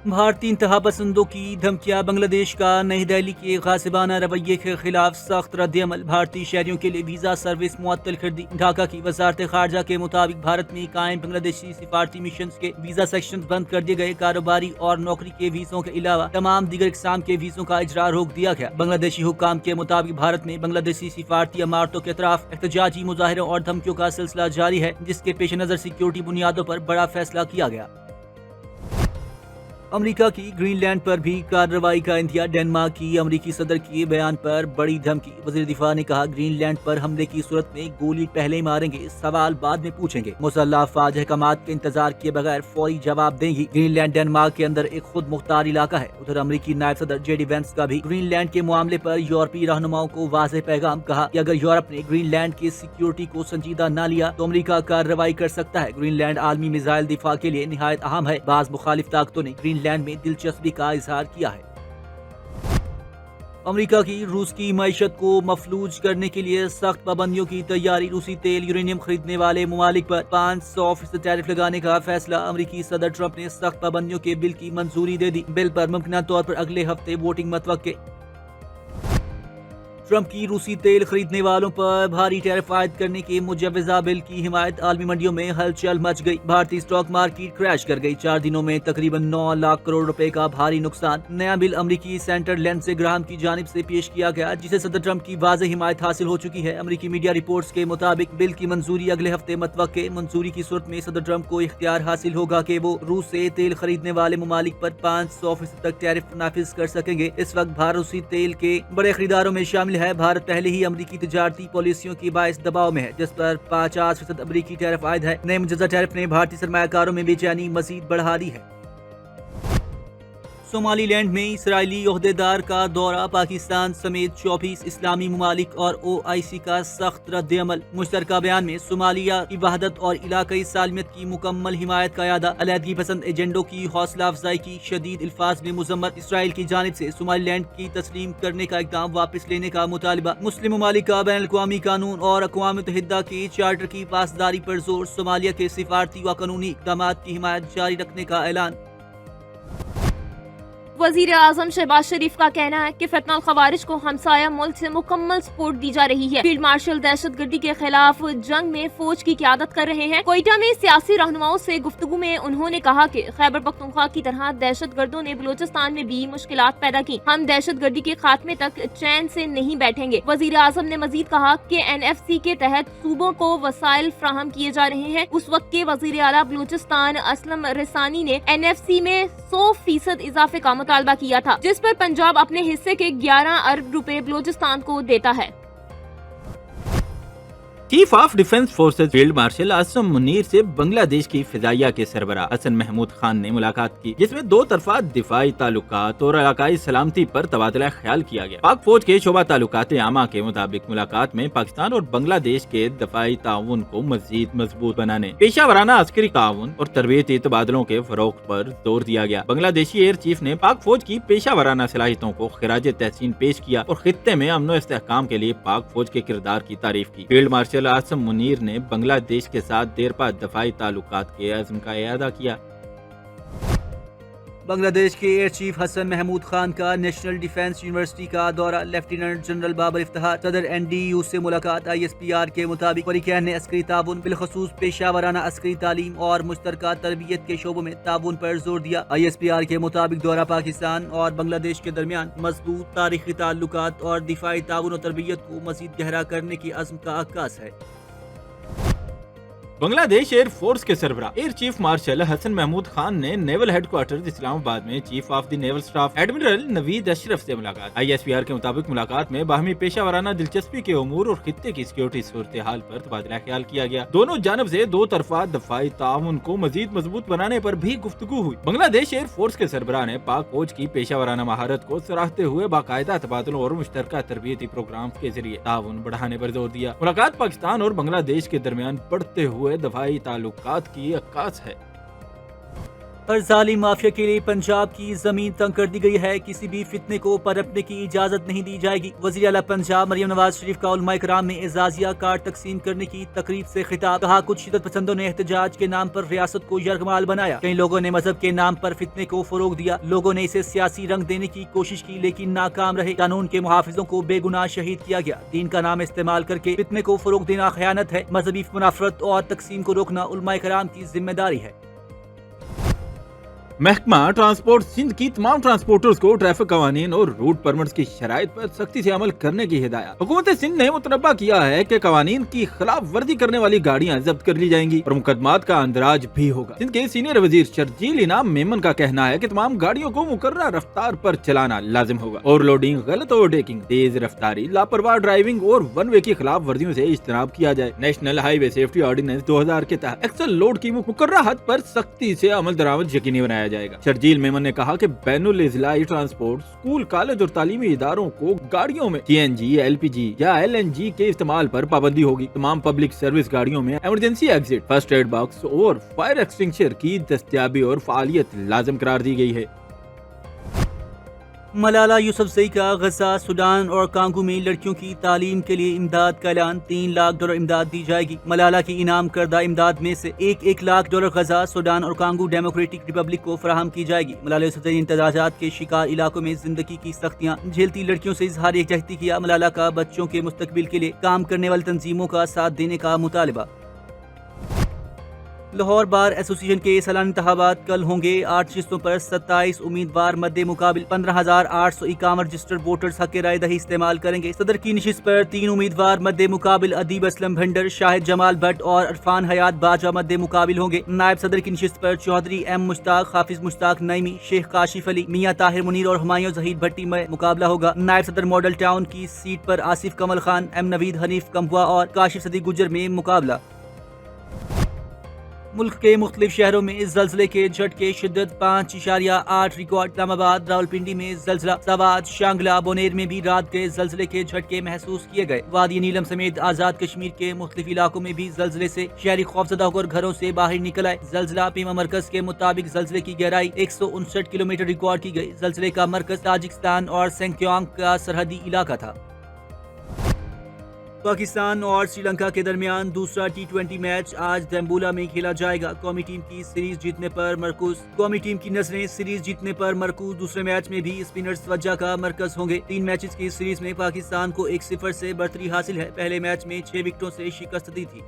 بھارتی انتہا پسندوں کی دھمکیاں، بنگلہ دیش کا نئی دہلی کے غاصبانہ رویے کے خلاف سخت رد عمل، بھارتی شہریوں کے لیے ویزا سروس معطل کر دی۔ ڈھاکہ کی وزارت خارجہ کے مطابق بھارت میں قائم بنگلہ دیشی سفارتی مشنز کے ویزا سیکشن بند کر دیے گئے۔ کاروباری اور نوکری کے ویزوں کے علاوہ تمام دیگر اقسام کے ویزوں کا اجرا روک دیا گیا۔ بنگلہ دیشی حکام کے مطابق بھارت میں بنگلہ دیشی سفارتی عمارتوں کے اطراف احتجاجی مظاہروں اور دھمکیوں کا سلسلہ جاری ہے، جس کے پیش نظر سیکیورٹی بنیادوں پر بڑا فیصلہ کیا گیا۔ امریکہ کی گرین لینڈ پر بھی کارروائی کا انتہا، ڈنمارک کی امریکی صدر کے بیان پر بڑی دھمکی، وزیر دفاع نے کہا گرین لینڈ پر حملے کی صورت میں گولی پہلے ہی ماریں گے، سوال بعد میں پوچھیں گے، مسلح افواج احکامات کے انتظار کیے بغیر فوری جواب دیں گی۔ گرین لینڈ ڈنمارک کے اندر ایک خود مختار علاقہ ہے۔ ادھر امریکی نائب صدر جے ڈی وینس کا بھی گرین لینڈ کے معاملے پر یورپی رہنماؤں کو واضح پیغام، کہا کہ اگر یورپ نے گرین لینڈ کی سیکیورٹی کو سنجیدہ نہ لیا تو امریکہ کارروائی کر سکتا ہے۔ گرین لینڈ عالمی میزائل دفاع کے لیے نہایت اہم ہے۔ بعض مخالف طاقتوں نے گرین لینڈ میں دلچسپی کا اظہار کیا ہے۔ امریکہ کی روس کی معیشت کو مفلوج کرنے کے لیے سخت پابندیوں کی تیاری، روسی تیل یورینیم خریدنے والے ممالک پر 500% ٹیرف لگانے کا فیصلہ، امریکی صدر ٹرمپ نے سخت پابندیوں کے بل کی منظوری دے دی، بل پر ممکنہ طور پر اگلے ہفتے ووٹنگ متوقع۔ ٹرمپ کی روسی تیل خریدنے والوں پر بھاری ٹیرف عائد کرنے کے مجوزہ بل کی حمایت، عالمی منڈیوں میں ہلچل مچ گئی، بھارتی اسٹاک مارکیٹ کریش کر گئی، 4 دنوں میں تقریباً 9 لاکھ کروڑ روپے کا بھاری نقصان۔ نیا بل امریکی سینٹر لینڈزے گراہم کی جانب سے پیش کیا گیا، جسے صدر ٹرمپ کی واضح حمایت حاصل ہو چکی ہے۔ امریکی میڈیا رپورٹس کے مطابق بل کی منظوری اگلے ہفتے متوقع۔ منظوری کی صورت میں صدر ٹرمپ کو اختیار حاصل ہوگا کہ وہ روس سے تیل خریدنے والے ممالک پر 500% تک ٹیرف نافذ کر سکیں گے۔ اس وقت بھارت روسی تیل کے بڑے خریداروں میں شامل ہے۔ بھارت پہلے ہی امریکی تجارتی پالیسیوں کی باعث دباؤ میں ہے، جس پر 50% امریکی ٹیرف عائد ہے۔ نئے مجوزہ ٹیرف نے بھارتی سرمایہ کاروں میں بے چینی مزید بڑھا دی ہے۔ صومالی لینڈ میں اسرائیلی عہدیدار کا دورہ، پاکستان سمیت 24 اسلامی ممالک اور OIC کا سخت رد عمل، مشترکہ بیان میں صومالیہ کی وحدت اور علاقائی سالمیت کی مکمل حمایت کا اعادہ، علیحدگی پسند ایجنڈوں کی حوصلہ افزائی کی شدید الفاظ میں مذمت، اسرائیل کی جانب سے صومالی لینڈ کی تسلیم کرنے کا اقدام واپس لینے کا مطالبہ، مسلم ممالک کا بین الاقوامی قانون اور اقوام متحدہ کے چارٹر کی پاسداری پر زور، صومالیہ کے سفارتی و قانونی اقدامات کی حمایت جاری رکھنے کا اعلان۔ وزیر اعظم شہباز شریف کا کہنا ہے کہ فتنہ الخوارج کو ہمسایہ ملک سے مکمل سپورٹ دی جا رہی ہے۔ فیلڈ مارشل دہشت گردی کے خلاف جنگ میں فوج کی قیادت کر رہے ہیں۔ کوئٹہ میں سیاسی رہنماؤں سے گفتگو میں انہوں نے کہا کہ خیبر پختونخوا کی طرح دہشت گردوں نے بلوچستان میں بھی مشکلات پیدا کی، ہم دہشت گردی کے خاتمے تک چین سے نہیں بیٹھیں گے۔ وزیر اعظم نے مزید کہا کہ NFC کے تحت صوبوں کو وسائل فراہم کیے جا رہے ہیں۔ اس وقت کے وزیر اعلیٰ بلوچستان اسلم رسانی نے NFC میں 100% اضافے کا مطالبہ کیا تھا، جس پر پنجاب اپنے حصے کے 11 ارب روپے بلوچستان کو دیتا ہے۔ Chief of defence forces field marshal Asim Munir سے بنگلہ دیش کی فضائیہ کے سربراہ حسن محمود خان نے ملاقات کی، جس میں دو طرفہ دفاعی تعلقات اور علاقائی سلامتی پر تبادلہ خیال کیا گیا۔ پاک فوج کے شعبہ تعلقات عامہ کے مطابق ملاقات میں پاکستان اور بنگلہ دیش کے دفاعی تعاون کو مزید مضبوط بنانے، پیشہ ورانہ عسکری تعاون اور تربیتی تبادلوں کے فروغ پر زور دیا گیا۔ بنگلہ دیشی ایئر چیف نے پاک فوج کی پیشہ ورانہ صلاحیتوں کو خراج تحسین پیش کیا اور خطے میں امن و استحکام کے لیے پاک فوج کے کردار کی تعریف کی۔ فیلڈ مارشل عاصم منیر نے بنگلہ دیش کے ساتھ دیرپا دفاعی تعلقات کے عزم کا اعادہ کیا۔ بنگلہ دیش کے ایئر چیف حسن محمود خان کا نیشنل ڈیفنس یونیورسٹی کا دورہ، لیفٹیننٹ جنرل بابر افتخار صدر NDU سے ملاقات۔ ISPR کے مطابق فریقین نے عسکری تعاون، بالخصوص پیشہ ورانہ عسکری تعلیم اور مشترکہ تربیت کے شعبوں میں تعاون پر زور دیا۔ ISPR کے مطابق دورہ پاکستان اور بنگلہ دیش کے درمیان مضبوط تاریخی تعلقات اور دفاعی تعاون و تربیت کو مزید گہرا کرنے کی عزم کا عکاس ہے۔ بنگلہ دیش ایئر فورس کے سربراہ air chief marshal Hasan Mahmood Khan نے naval headquarter Islamabad میں chief of the naval staff admiral Naveed Ashraf سے ملاقات۔ ISPR کے مطابق ملاقات میں باہمی پیشہ ورانہ دلچسپی کے امور اور خطے کی سیکیورٹی صورتحال پر تبادلہ خیال کیا گیا۔ دونوں جانب سے دو طرفہ دفاعی تعاون کو مزید مضبوط بنانے پر بھی گفتگو ہوئی۔ بنگلہ دیش ایئر فورس کے سربراہ نے پاک فوج کی پیشہ ورانہ مہارت کو سراہتے ہوئے باقاعدہ تبادلوں اور مشترکہ تربیتی پروگرامز کے ذریعے تعاون بڑھانے پر زور دیا۔ ملاقات پاکستان اور بنگلہ دیش کے درمیان بڑھتے ہوئے دفاعی تعلقات کی عکاس ہے۔ ہر ظالم مافیا کے لیے پنجاب کی زمین تنگ کر دی گئی ہے، کسی بھی فتنے کو پنپنے کی اجازت نہیں دی جائے گی۔ وزیر اعلیٰ پنجاب مریم نواز شریف کا علماء کرام میں اعزازیہ کارڈ تقسیم کرنے کی تقریب سے خطاب، کہا کچھ شدت پسندوں نے احتجاج کے نام پر ریاست کو یرغمال بنایا، کئی لوگوں نے مذہب کے نام پر فتنے کو فروغ دیا، لوگوں نے اسے سیاسی رنگ دینے کی کوشش کی لیکن ناکام رہے، قانون کے محافظوں کو بے گناہ شہید کیا گیا، دین کا نام استعمال کر کے فتنے کو فروغ دینا خیانت ہے، مذہبی منافرت اور تقسیم کو روکنا علماء کرام کی ذمہ داری ہے۔ محکمہ ٹرانسپورٹ سندھ کی تمام ٹرانسپورٹرز کو ٹریفک قوانین اور روٹ پرمٹس کی شرائط پر سختی سے عمل کرنے کی ہدایت۔ حکومت سندھ نے متنبہ کیا ہے کہ قوانین کی خلاف ورزی کرنے والی گاڑیاں ضبط کر لی جائیں گی اور مقدمات کا اندراج بھی ہوگا۔ سندھ کے سینئر وزیر شرجیل انعام میمن کا کہنا ہے کہ تمام گاڑیوں کو مقررہ رفتار پر چلانا لازم ہوگا۔ اوور لوڈنگ، غلط اوورٹیکنگ، تیز رفتاری، لاپرواہ ڈرائیونگ اور ون وے کی خلاف ورزیوں سے اجتناب کیا جائے۔ نیشنل ہائی وے سیفٹی آرڈیننس 2000 کے تحت ایکسل لوڈ کی مقررہ حد پر سختی سے عمل درآمد یقینی بنایا جائے گا۔ شرجیل میمن نے کہا کہ بین الاضلاعی ٹرانسپورٹ، اسکول، کالج اور تعلیمی اداروں کو گاڑیوں میں سی این جی، ایل پی جی یا ایل این جی کے استعمال پر پابندی ہوگی۔ تمام پبلک سروس گاڑیوں میں emergency exit, first aid box اور فائر ایکسٹنگشر کی دستیابی اور فعالیت لازم قرار دی گئی ہے۔ ملالہ یوسفزئی کا غزہ، سوڈان اور کانگو میں لڑکیوں کی تعلیم کے لیے امداد کا اعلان، $3 لاکھ امداد دی جائے گی۔ ملالہ کی انعام کردہ امداد میں سے $1 لاکھ غزہ، سوڈان اور کانگو ڈیموکریٹک ریپبلک کو فراہم کی جائے گی۔ ملالہ یوسفزئی نے امتیازات کے شکار علاقوں میں زندگی کی سختیاں جھیلتی لڑکیوں سے اظہار یکجہتی کیا۔ ملالہ کا بچوں کے مستقبل کے لیے کام کرنے والی تنظیموں کا ساتھ دینے کا مطالبہ۔ لاہور بار ایسوسی ایشن کے سالانہ انتخابات کل ہوں گے۔ 8 نشستوں پر 27 امیدوار مد مقابل 15,851 رجسٹرڈ ووٹرز حق رائے دہی استعمال کریں گے۔ صدر کی نشست پر 3 امیدوار مد مقابل ادیب اسلم بھنڈر، شاہد جمال بٹ اور عرفان حیات باجوہ مد مقابل ہوں گے۔ نائب صدر کی نشست پر چودھری ایم مشتاق، حافظ مشتاق نعیمی، شیخ کاشف علی، میاں طاہر منیر اور ہمایوں ظہیر بھٹی میں مقابلہ ہوگا۔ نائب صدر ماڈل ٹاؤن کی سیٹ پر آصف کمل خان، ایم نوید حنیف کمبوا اور کاشف صدیق گجر میں مقابلہ۔ ملک کے مختلف شہروں میں زلزلے کے جھٹکے، شدت 5.8 ریکارڈ۔ اسلام آباد، راولپنڈی میں زلزلہ، سوات، شانگلہ، بونیر میں بھی رات کے زلزلے کے جھٹکے محسوس کیے گئے۔ وادی نیلم سمیت آزاد کشمیر کے مختلف علاقوں میں بھی زلزلے سے شہری خوفزدہ ہو کر گھروں سے باہر نکل آئے۔ زلزلہ پیما مرکز کے مطابق زلزلے کی گہرائی 159 کلومیٹر ریکارڈ کی گئی۔ زلزلے کا مرکز تاجکستان اور سینکیونگ کا سرحدی علاقہ تھا۔ پاکستان اور سری لنکا کے درمیان دوسرا T20 میچ آج دمبولا میں کھیلا جائے گا۔ قومی ٹیم کی سیریز جیتنے پر مرکوز دوسرے میچ میں بھی اسپنرز توجہ کا مرکز ہوں گے۔ 3 میچز کی سیریز میں پاکستان کو 1-0 سے برتری حاصل ہے، پہلے میچ میں 6 وکٹوں سے شکست دی تھی۔